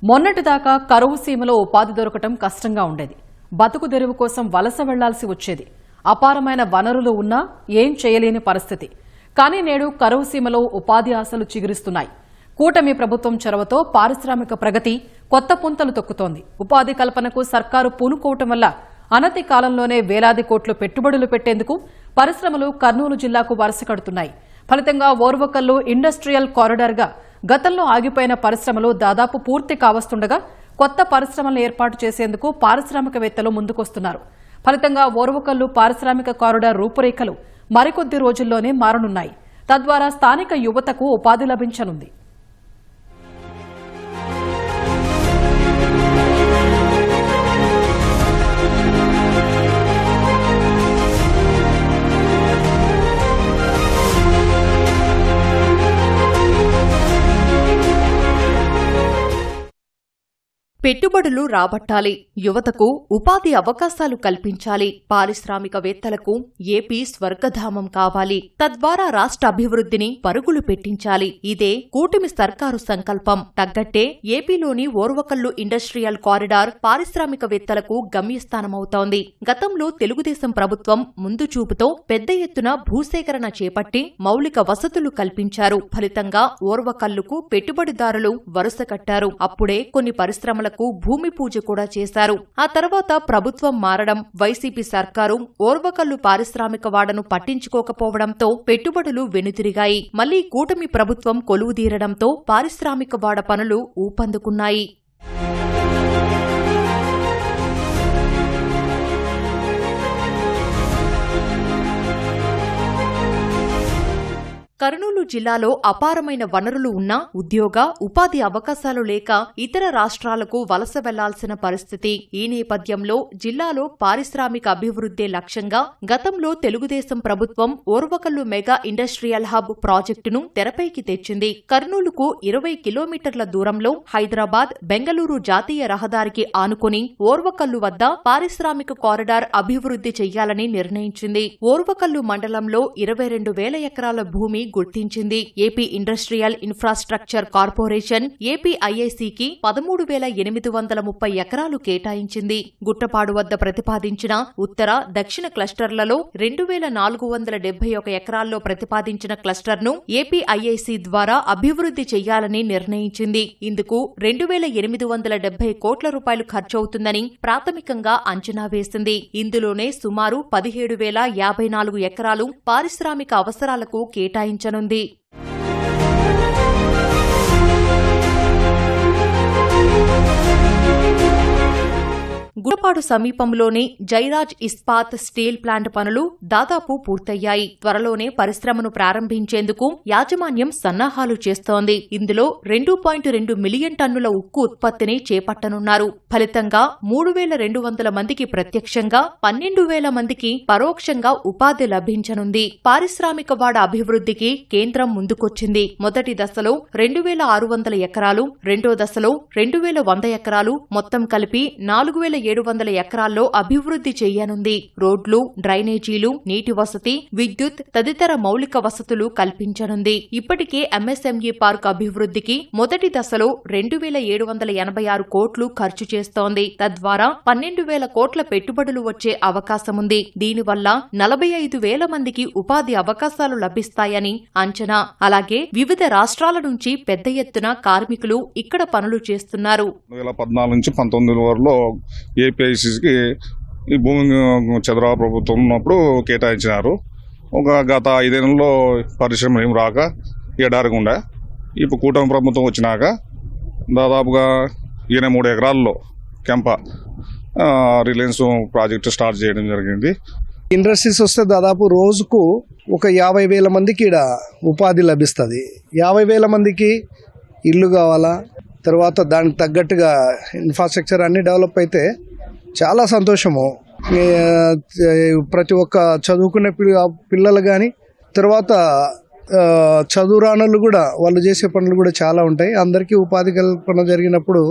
మొన్నటిదాకా కరువు సీమలో ఉపాధి దొరకటం కష్టంగా ఉండేది. బతుకు తెరువు కోసం వలస వెళ్లాల్సి వచ్చేది. అపారమైన వనరులు ఉన్నా ఏం చేయలేని పరిస్థితి. కానీ నేడు కరువు సీమలో ఉపాధి ఆశలు చిగురిస్తున్నాయి. కూటమి ప్రభుత్వం చొరవతో పారిశ్రామిక ప్రగతి కొత్త పుంతలు తొక్కుతోంది. ఉపాధి కల్పనకు సర్కారు పూనుకోవటం వల్ల అనతి కాలంలోనే వేలాది కోట్లు పెట్టుబడులు పెట్టేందుకు పరిశ్రమలు కర్నూలు జిల్లాకు వరుస కడుతున్నాయి. ఫలితంగా ఓర్వకల్లు ఇండస్ట్రియల్ కారిడార్గా గతంలో ఆగిపోయిన పరిశ్రమలు దాదాపు పూర్తి కావస్తుండగా కొత్త పరిశ్రమలను ఏర్పాటు చేసేందుకు పారిశ్రామికవేత్తలు ముందుకొస్తున్నారు. ఫలితంగా ఓర్వకల్లు పారిశ్రామిక కారిడార్ రూపురేఖలు మరికొద్ది రోజుల్లోనే మారనున్నాయి. తద్వారా స్థానిక యువతకు ఉపాధి లభించనుంది. పెట్టుబడులు రాబట్టాలి, యువతకు ఉపాధి అవకాశాలు కల్పించాలి, పారిశ్రామికవేత్తలకు ఏపీ స్వర్గధామం కావాలి, తద్వారా రాష్ట్ర అభివృద్ధిని పరుగులు పెట్టించాలి. ఇదే కూటమి సర్కారు సంకల్పం. తగ్గట్టే ఏపీలోని ఓర్వకల్లు ఇండస్ట్రియల్ కారిడార్ పారిశ్రామికవేత్తలకు గమ్యస్థానమవుతోంది. గతంలో తెలుగుదేశం ప్రభుత్వం ముందు చూపుతో పెద్ద ఎత్తున భూసేకరణ చేపట్టి మౌలిక వసతులు కల్పించారు. ఫలితంగా ఓర్వకల్లుకు పెట్టుబడిదారులు వరుస కట్టారు. అప్పుడే కొన్ని పరిశ్రమలకు భూమి పూజ కూడా చేశారు. ఆ తర్వాత ప్రభుత్వం మారడం, వైసీపీ సర్కారు ఓర్వకల్లు పారిశ్రామిక వాడను పట్టించుకోకపోవడంతో పెట్టుబడులు వెనుతిరిగాయి. మళ్లీ కూటమి ప్రభుత్వం కొలువుదీరడంతో పారిశ్రామిక వాడ పనులు ఊపందుకున్నాయి. కర్నూలు జిల్లాలో అపారమైన వనరులు ఉన్నా ఉద్యోగ, ఉపాధి అవకాశాలు లేక ఇతర రాష్ట్రాలకు వలస వెళ్లాల్సిన పరిస్థితి. ఈ నేపథ్యంలో జిల్లాలో పారిశ్రామిక అభివృద్ధే లక్ష్యంగా గతంలో తెలుగుదేశం ప్రభుత్వం ఓర్వకల్లు మెగా ఇండస్ట్రియల్ హబ్ ప్రాజెక్టును తెరపైకి తెచ్చింది. కర్నూలుకు 20 కిలోమీటర్ల దూరంలో హైదరాబాద్, బెంగళూరు జాతీయ రహదారికి ఆనుకుని ఓర్వకల్లు వద్ద పారిశ్రామిక కారిడార్ అభివృద్ధి చెయ్యాలని నిర్ణయించింది. ఓర్వకల్లు మండలంలో 22,000 ఎకరాల భూమి గుర్తించింది. ఏపీ ఇండస్ట్రియల్ ఇన్ఫ్రాస్ట్రక్చర్ కార్పొరేషన్ ఏపీఐఐసికి 13,830 ఎకరాలు కేటాయించింది. గుట్టపాడు వద్ద ప్రతిపాదించిన ఉత్తర, దక్షిణ క్లస్టర్లలో 2,471 ఎకరాల్లో ప్రతిపాదించిన క్లస్టర్ను ఏపీఐఐసి ద్వారా అభివృద్ధి చెయ్యాలని నిర్ణయించింది. ఇందుకు 2,870 కోట్ల రూపాయలు ఖర్చవుతుందని ప్రాథమికంగా అంచనా వేసింది. ఇందులోనే సుమారు 17,054 ఎకరాలు పారిశ్రామిక అవసరాలకు కేటాయించనుంది. గుట్టపాడు సమీపంలోని జైరాజ్ ఇస్పాత్ స్టీల్ ప్లాంట్ పనులు దాదాపు పూర్తయ్యాయి. త్వరలోనే పరిశ్రమను ప్రారంభించేందుకు యాజమాన్యం సన్నాహాలు చేస్తోంది. ఇందులో 2.2 మిలియన్ టన్నుల ఉక్కు ఉత్పత్తిని చేపట్టనున్నారు. ఫలితంగా 3,200 మందికి ప్రత్యక్షంగా, 12,000 మందికి పరోక్షంగా ఉపాధి లభించనుంది. పారిశ్రామిక వాడ అభివృద్ధికి కేంద్రం ముందుకొచ్చింది. మొదటి దశలో 2,600 ఎకరాలు, రెండో దశలో 2,100 ఎకరాలు, మొత్తం కలిపి 4,700 ఎకరాల్లో అభివృద్ధి చేయనుంది. రోడ్లు, డ్రైనేజీలు, నీటి వసతి, విద్యుత్ తదితర మౌలిక వసతులు కల్పించనుంది. ఇప్పటికే ఎంఎస్ఎంఈ పార్క్ అభివృద్ధికి మొదటి దశలో 2,786 కోట్లు ఖర్చు చేస్తోంది. తద్వారా 12,000 కోట్ల పెట్టుబడులు వచ్చే అవకాశముంది. దీనివల్ల 45,000 మందికి ఉపాధి అవకాశాలు లభిస్తాయని అంచనా. అలాగే వివిధ రాష్ట్రాల నుంచి పెద్ద ఎత్తున కార్మికులు ఇక్కడ పనులు చేస్తున్నారు. 2014 నుంచి 19 వరలో ఏపీఐసికి ఈ భూమి చంద్రబాబు ప్రభుత్వం ఉన్నప్పుడు కేటాయించినారు. గత 5 ఏళ్లలో పరిశ్రమ ఏం రాక ఎడారిగుండా. ఇప్పుడు కూటమి ప్రభుత్వం వచ్చినాక దాదాపుగా 23 ఎకరాల్లో కెంప రిలయన్స్ ప్రాజెక్టు స్టార్ట్ చేయడం జరిగింది. ఇండస్ట్రీస్ వస్తే దాదాపు రోజుకు ఒక 50,000 మందికి ఇక్కడ ఉపాధి లభిస్తుంది. 50,000 మందికి ఇల్లు కావాలా, తర్వాత దానికి తగ్గట్టుగా ఇన్ఫ్రాస్ట్రక్చర్ అన్నీ డెవలప్ అయితే చాలా సంతోషము. ప్రతి ఒక్క చదువుకునే పిల్లలు కానీ, తర్వాత చదువురానోళ్ళు కూడా వాళ్ళు చేసే పనులు కూడా చాలా ఉంటాయి. అందరికీ ఉపాధి కల్పన జరిగినప్పుడు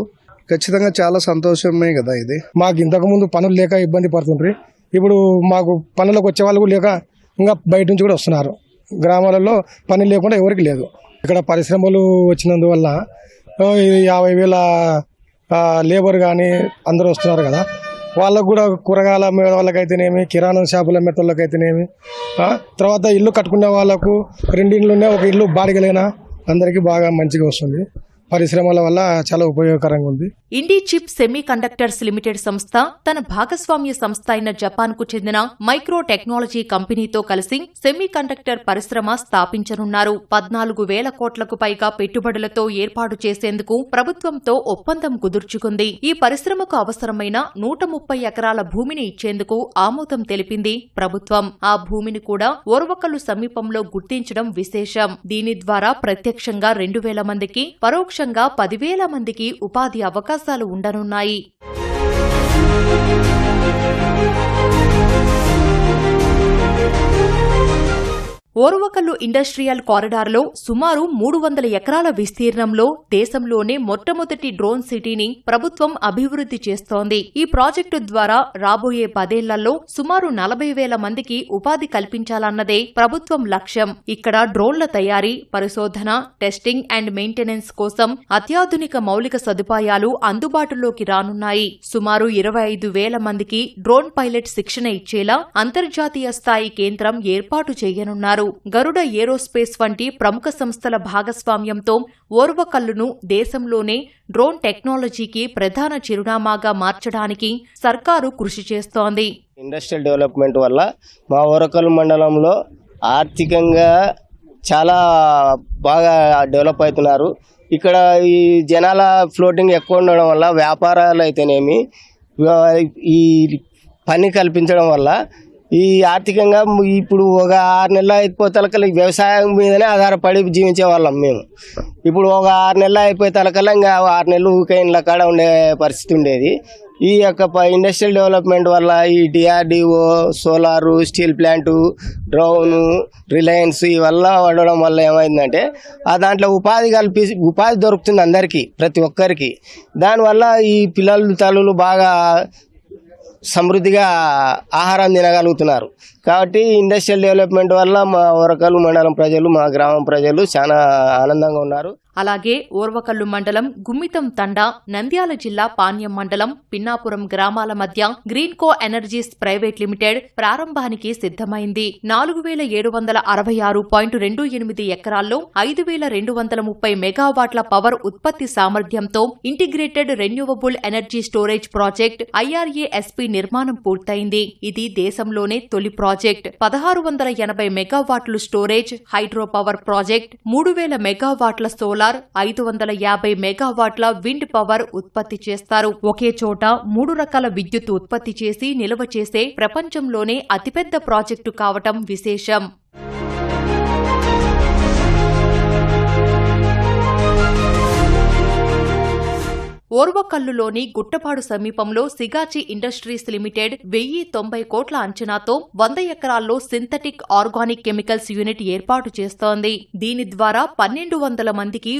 ఖచ్చితంగా చాలా సంతోషమే కదా ఇది. మాకు ఇంతకుముందు పనులు లేక ఇబ్బంది పడుతుండ్రి. ఇప్పుడు మాకు పనులకు వచ్చే వాళ్ళు లేక ఇంకా బయట నుంచి కూడా వస్తున్నారు. గ్రామాలలో పని లేకుండా ఎవరికి లేదు. ఇక్కడ పరిశ్రమలు వచ్చినందువల్ల 50,000 లేబర్ కానీ అందరూ వస్తున్నారు కదా, వాళ్ళకు కూడా కూరగాయల వాళ్ళకైతేనేమి, కిరాణా షాపుల మెత్తలకైతేనేమి, తర్వాత ఇల్లు కట్టుకునే వాళ్ళకు 2 ఇళ్ళునే ఒక ఇల్లు బాడిగలైనా అందరికీ బాగా మంచిగా వస్తుంది. పరిశ్రమల వల్ల చాలా ఉపయోగకరంగా ఉంది. INDI chip semi conductors limited సంస్థ తన భాగస్వామ్య సంస్థ అయిన జపాన్కు చెందిన మైక్రో టెక్నాలజీ కంపెనీతో కలిసి సెమీ కండక్టర్ పరిశ్రమ స్థాపించనున్నారు. 14,000 కోట్లకు పైగా పెట్టుబడులతో ఏర్పాటు చేసేందుకు ప్రభుత్వంతో ఒప్పందం కుదుర్చుకుంది. ఈ పరిశ్రమకు అవసరమైన 130 ఎకరాల భూమిని ఇచ్చేందుకు ఆమోదం తెలిపింది ప్రభుత్వం. ఆ భూమిని కూడా ఓర్వకల్లు సమీపంలో గుర్తించడం విశేషం. దీని ద్వారా ప్రత్యక్షంగా 2,000 మందికి, పరోక్షంగా 10,000 మందికి ఉపాధి అవకాశాలు ఉండనున్నాయి. ఓర్వకల్లు ఇండస్ట్రియల్ కారిడార్లో సుమారు 300 ఎకరాల విస్తీర్ణంలో దేశంలోనే మొట్టమొదటి డ్రోన్ సిటీని ప్రభుత్వం అభివృద్ధి చేస్తోంది. ఈ ప్రాజెక్టు ద్వారా రాబోయే 10 ఏళ్లలో సుమారు 40,000 మందికి ఉపాధి కల్పించాలన్నదే ప్రభుత్వం లక్ష్యం. ఇక్కడ డ్రోన్ల తయారీ, పరిశోధన, టెస్టింగ్ అండ్ మెయింటెనెన్స్ కోసం అత్యాధునిక మౌలిక సదుపాయాలు అందుబాటులోకి రానున్నాయి. సుమారు 25,000 మందికి డ్రోన్ పైలట్ శిక్షణ ఇచ్చేలా అంతర్జాతీయ స్థాయి కేంద్రం ఏర్పాటు చేయనున్నారు. గరుడ ఏరోస్పేస్ వంటి ప్రముఖ సంస్థల భాగస్వామ్యంతో ఓర్వకల్లును దేశంలోనే డ్రోన్ టెక్నాలజీకి ప్రధాన చిరునామాగా మార్చడానికి సర్కారు కృషి చేస్తోంది. ఇండస్ట్రియల్ డెవలప్మెంట్ వల్ల మా ఓర్వకల్లు మండలంలో ఆర్థికంగా చాలా బాగా డెవలప్ అవుతున్నారు. ఇక్కడ ఈ జనాల ఫ్లోటింగ్ ఎక్కువ ఉండడం వల్ల వ్యాపారాలు అయితేనేమి, ఈ పని కల్పించడం వల్ల ఈ ఆర్థికంగా ఇప్పుడు ఒక 6 నెలలు అయిపోతే తలకల్లా వ్యవసాయం మీదనే ఆధారపడి జీవించే వాళ్ళం మేము. ఇప్పుడు ఒక 6 నెలలు అయిపోయే తలకల్లా ఇంకా 6 నెలలు ఊకైన్ల కాడ ఉండే పరిస్థితి ఉండేది. ఈ యొక్క ఇండస్ట్రియల్ డెవలప్మెంట్ వల్ల ఈ DRDO, solar, steel plant, drone, Reliance ఇవల్ల ఉండడం వల్ల ఏమైందంటే దాంట్లో ఉపాధి దొరుకుతుంది అందరికీ, ప్రతి ఒక్కరికి. దానివల్ల ఈ తల్లులు బాగా సమృద్ధిగా ఆహారం తినగలుగుతున్నారు. కాబట్టి ఇండస్ట్రియల్ డెవలప్మెంట్ వల్ల మా ఓర్వకల్లు మండలం ప్రజలు, మా గ్రామం ప్రజలు చాలా ఆనందంగా ఉన్నారు. అలాగే ఓర్వకల్లు మండలం గుమ్మితం తండా, నంద్యాల జిల్లా పాణ్యం మండలం పిన్నాపురం గ్రామాల మధ్య గ్రీన్కో ఎనర్జీస్ ప్రైవేట్ లిమిటెడ్ ప్రారంభానికి సిద్ధమైంది. 4,766.28 ఎకరాల్లో 5,230 మెగావాట్ల పవర్ ఉత్పత్తి సామర్థ్యంతో integrated renewable energy storage project IRASP నిర్మాణం పూర్తయింది. ఇది దేశంలోనే తొలి ప్రాజెక్ట్. 1,680 మెగావాట్లు స్టోరేజ్ హైడ్రో పవర్ ప్రాజెక్ట్, 3,000 మెగావాట్ల సోలార్, 550 మెగావాట్ల విండ్ పవర్ ఉత్పత్తి చేస్తారు. ఒకే చోట 3 రకాల విద్యుత్ ఉత్పత్తి చేసి నిల్వ చేసే ప్రపంచంలోనే అతిపెద్ద ప్రాజెక్టు కావటం విశేషం. ఓర్వకల్లులోని గుట్టపాడు సమీపంలో సిగాచి ఇండస్ట్రీస్ లిమిటెడ్ 1,090 కోట్ల అంచనాతో 100 ఎకరాల్లో సింథటిక్ ఆర్గానిక్ కెమికల్స్ యూనిట్ ఏర్పాటు చేస్తోంది. దీని ద్వారా 1,200 మందికి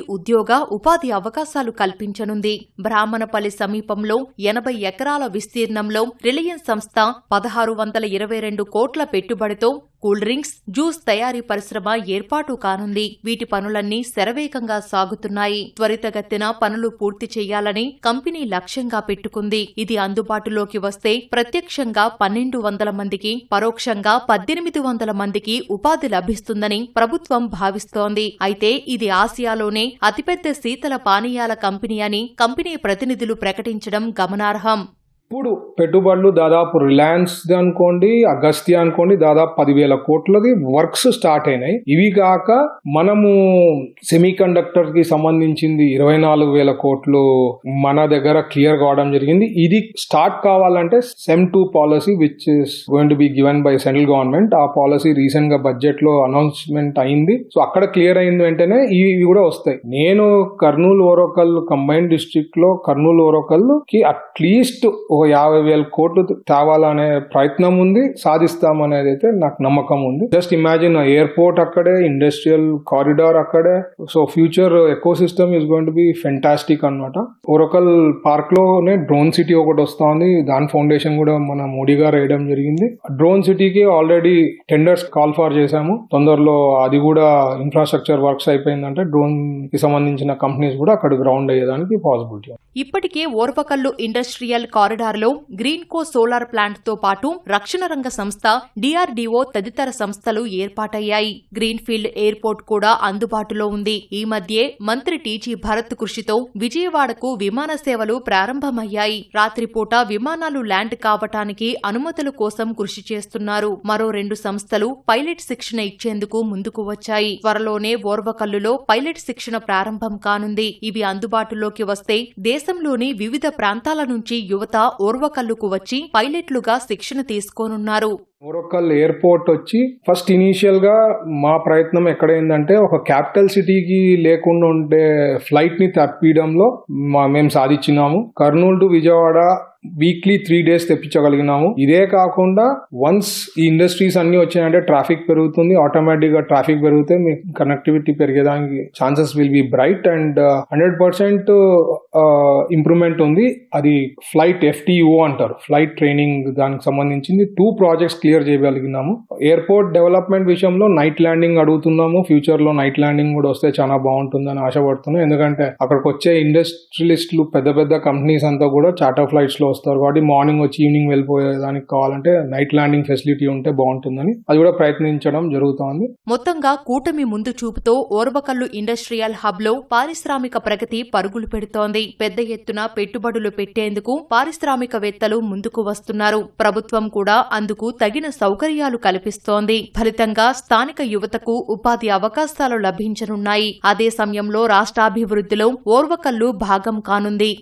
ఉపాధి అవకాశాలు కల్పించనుంది. బ్రాహ్మణపల్లి సమీపంలో 80 ఎకరాల విస్తీర్ణంలో రిలయన్స్ సంస్థ 1,622 కోట్ల పెట్టుబడితో కూల్ డ్రింక్స్, జ్యూస్ తయారీ పరిశ్రమ ఏర్పాటు కానుంది. వీటి పనులన్నీ శరవేగంగా సాగుతున్నాయి. త్వరితగతిన పనులు పూర్తి చేయాలని కంపెనీ లక్ష్యంగా పెట్టుకుంది. ఇది అందుబాటులోకి వస్తే ప్రత్యక్షంగా 1,200 మందికి, పరోక్షంగా 1,800 మందికి ఉపాధి లభిస్తుందని ప్రభుత్వం భావిస్తోంది. అయితే ఇది ఆసియాలోనే అతిపెద్ద శీతల పానీయాల కంపెనీ అని కంపెనీ ప్రతినిధులు ప్రకటించడం గమనార్హం. ఇప్పుడు పెట్టుబడులు దాదాపు రిలయన్స్ అనుకోండి, అగస్త్య అనుకోండి, దాదాపు 10,000 కోట్లది వర్క్స్ స్టార్ట్ అయినాయి. ఇవి కాక మనము సెమీ కండక్టర్ కి సంబంధించింది 24,000 కోట్లు మన దగ్గర క్లియర్ కావడం జరిగింది. ఇది స్టార్ట్ కావాలంటే SEM 2 policy which is going to be given by central government. ఆ పాలసీ రీసెంట్ గా బడ్జెట్ లో అనౌన్స్మెంట్ అయింది. సో అక్కడ క్లియర్ అయిన వెంటనే ఇవి కూడా వస్తాయి. నేను కర్నూలు ఓర్వకల్ కంబైన్డ్ డిస్ట్రిక్ట్ లో కర్నూలు ఓర్వకల్ కి అట్లీస్ట్ 50,000 50,000 కోట్లు తేవాలనే ప్రయత్నం ఉంది, సాధిస్తామనేది అయితే నాకు నమ్మకం ఉంది. జస్ట్ ఇమాజిన్ ఎయిర్పోర్ట్ అక్కడే, ఇండస్ట్రియల్ కారిడార్ అక్కడే. So future eco system is going to be fantastic అన్నమాట. ఓరకల్ పార్క్ లోనే డ్రోన్ సిటీ ఒకటి వస్తుంది, దాని ఫౌండేషన్ కూడా మన మోడీ గారు వేయడం జరిగింది. డ్రోన్ సిటీకి ఆల్రెడీ టెండర్స్ కాల్ ఫార్ చేశాము. తొందరలో అది కూడా ఇన్ఫ్రాస్ట్రక్చర్ వర్క్స్ అయిపోయిందంటే డ్రోన్ కి సంబంధించిన కంపెనీస్ కూడా అక్కడ గ్రౌండ్ అయ్యేదానికి పాసిబిలిటీ. ఇప్పటికే ఓర్వకల్లు ఇండస్ట్రియల్ కారిడార్ లో గ్రీన్కో సోలార్ ప్లాంట్ తో పాటు రక్షణ రంగ సంస్థ, డిఆర్డీఓ తదితర సంస్థలు ఏర్పాటయ్యాయి. గ్రీన్ఫీల్డ్ ఎయిర్పోర్ట్ కూడా అందుబాటులో ఉంది. ఈ మధ్యే మంత్రి టీజీ భరత్ కృషితో విజయవాడకు విమాన సేవలు ప్రారంభమయ్యాయి. రాత్రిపూట విమానాలు ల్యాండ్ కావటానికి అనుమతుల కోసం కృషి చేస్తున్నారు. మరో 2 సంస్థలు పైలట్ శిక్షణ ఇచ్చేందుకు ముందుకు వచ్చాయి. త్వరలోనే ఓర్వకల్లులో పైలట్ శిక్షణ ప్రారంభం కానుంది. ఇవి అందుబాటులోకి వస్తే దేశంలోని వివిధ ప్రాంతాల నుంచి యువత ఓర్వకల్లుకు వచ్చి పైలట్లుగా శిక్షణ తీసుకోనున్నారు. ఓరకల్ ఎయిర్పోర్ట్ వచ్చి ఫస్ట్ ఇనీషియల్ గా మా ప్రయత్నం ఎక్కడైందంటే ఒక క్యాపిటల్ సిటీకి లేకుండా ఉండే ఫ్లైట్ ని తప్పియడంలో మేము సాధించినాము. Kurnool to Vijayawada weekly 3 days తెప్పించగలిగినాము. ఇదే కాకుండా వన్స్ ఈ ఇండస్ట్రీస్ అన్ని వచ్చాయంటే ట్రాఫిక్ పెరుగుతుంది, ఆటోమేటిక్ గా ట్రాఫిక్ పెరిగితే మీకు కనెక్టివిటీ పెరిగేదానికి chances will be bright and 100% improvement ఉంది. అది ఫ్లైట్ FTO అంటారు, ఫ్లైట్ ట్రైనింగ్, దానికి సంబంధించింది 2 ప్రాజెక్ట్స్ క్లియర్ చేయగలిగినాము. ఎయిర్పోర్ట్ డెవలప్మెంట్ విషయంలో నైట్ ల్యాండింగ్ అడుగుతున్నాము. ఫ్యూచర్ లో నైట్ ల్యాండింగ్ కూడా వస్తే చాలా బాగుంటుందని ఆశపడుతున్నాం. ఎందుకంటే అక్కడికి వచ్చే ఇండస్ట్రియలిస్టులు, పెద్ద పెద్ద కంపెనీస్ అంతా కూడా చార్టర్ ఫ్లైట్స్ లో వస్తారు కాబట్టి మార్నింగ్ వచ్చి ఈవినింగ్ వెళ్ళిపోయేదానికి కావాలంటే నైట్ ల్యాండింగ్ ఫెసిలిటీ ఉంటే బాగుంటుందని అది కూడా ప్రయత్నించడం జరుగుతోంది. మొత్తంగా కూటమి ముందు చూపుతో ఓర్వకల్లు ఇండస్ట్రియల్ హబ్ లో పారిశ్రామిక ప్రగతి పరుగులు పెడుతోంది. పెద్ద ఎత్తున పెట్టుబడులు పెట్టేందుకు పారిశ్రామికవేత్తలు ముందుకు వస్తున్నారు. ప్రభుత్వం కూడా అందుకు తగిన సౌకర్యాలు కల్పిస్తోంది. ఫలితంగా స్థానిక యువతకు ఉపాధి అవకాశాలు లభించనున్నాయి. అదే సమయంలో రాష్ట్రాభివృద్ధిలో ఓర్వకల్లు భాగం కానుంది.